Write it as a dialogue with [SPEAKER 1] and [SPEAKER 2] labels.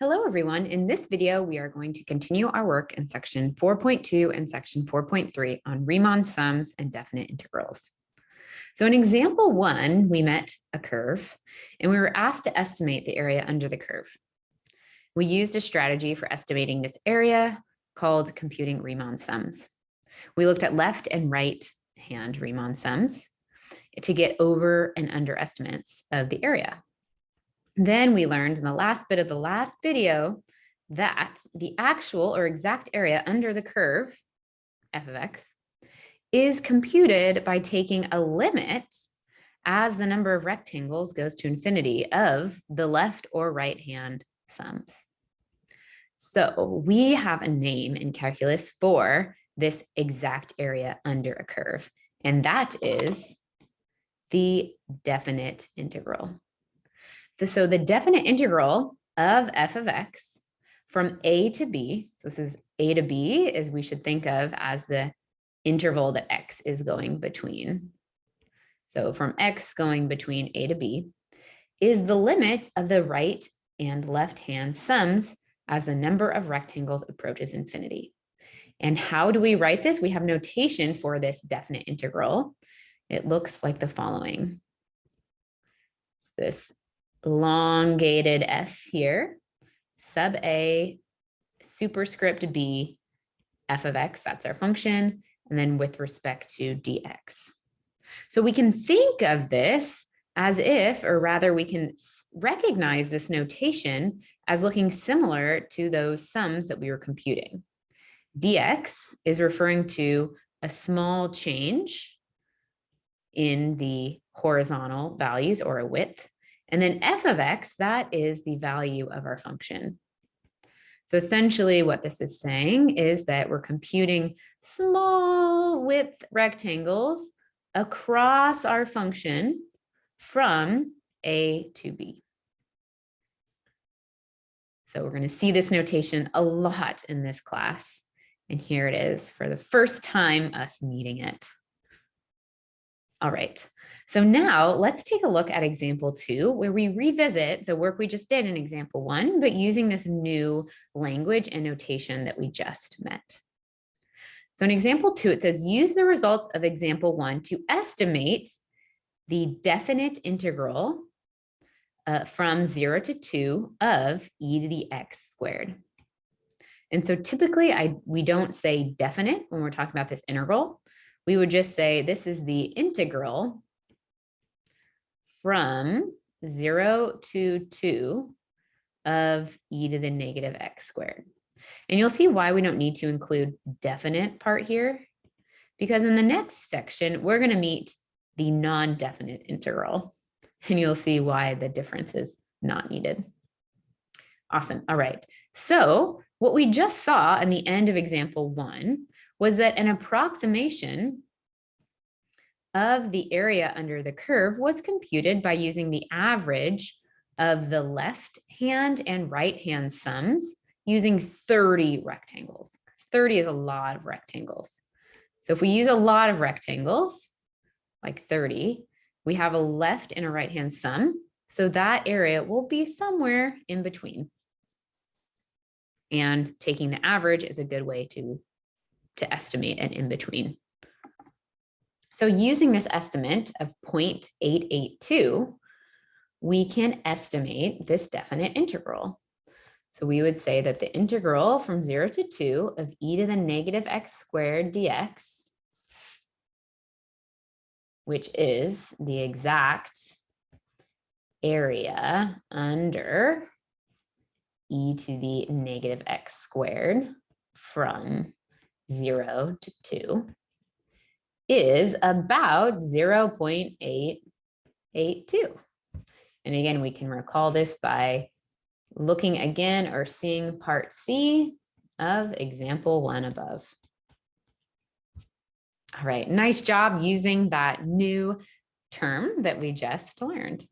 [SPEAKER 1] Hello, everyone. In this video, we are going to continue our work in section 4.2 and section 4.3 on Riemann sums and definite integrals. So in example 1, we met a curve and we were asked to estimate the area under the curve. We used a strategy for estimating this area called computing Riemann sums. We looked at left and right hand Riemann sums to get over and under estimates of the area. Then we learned in the last bit of the last video that the actual or exact area under the curve, f of x, is computed by taking a limit as the number of rectangles goes to infinity of the left or right hand sums. So we have a name in calculus for this exact area under a curve, and that is the definite integral. So the definite integral of f of x from a to b, this is a to b, is we should think of as the interval that x is going between. So from x going between a to b is the limit of the right and left hand sums as the number of rectangles approaches infinity. And how do we write this? We have notation for this definite integral. It looks like the following. This elongated s here, sub a, superscript b, f of x, that's our function, and then with respect to dx. So we can think of this as if, or rather we can recognize this notation as looking similar to those sums that we were computing. Dx is referring to a small change in the horizontal values or a width. And then f of x, that is the value of our function. So essentially what this is saying is that we're computing small width rectangles across our function from a to b. So we're going to see this notation a lot in this class. And here it is for the first time us meeting it. All right, so now let's take a look at example 2, where we revisit the work we just did in example 1, but using this new language and notation that we just met. So in example 2, it says, use the results of example 1 to estimate the definite integral from 0 to 2 of e to the x squared. And so typically we don't say definite when we're talking about this integral. We would just say this is the integral from 0 to 2 of e to the negative x squared. And you'll see why we don't need to include definite part here, because in the next section, we're going to meet the non-definite integral, and you'll see why the difference is not needed. Awesome. All right. So what we just saw in the end of example 1 was that an approximation of the area under the curve was computed by using the average of the left hand and right hand sums using 30 rectangles. 30 is a lot of rectangles. So if we use a lot of rectangles, like 30, we have a left and a right hand sum. So that area will be somewhere in between. And taking the average is a good way to estimate an in-between. So using this estimate of 0.882, we can estimate this definite integral. So we would say that the integral from 0 to 2 of e to the negative x squared dx, which is the exact area under e to the negative x squared from 0 to 2 is about 0.882. And again, we can recall this by looking again or seeing part C of example 1 above. All right, nice job using that new term that we just learned.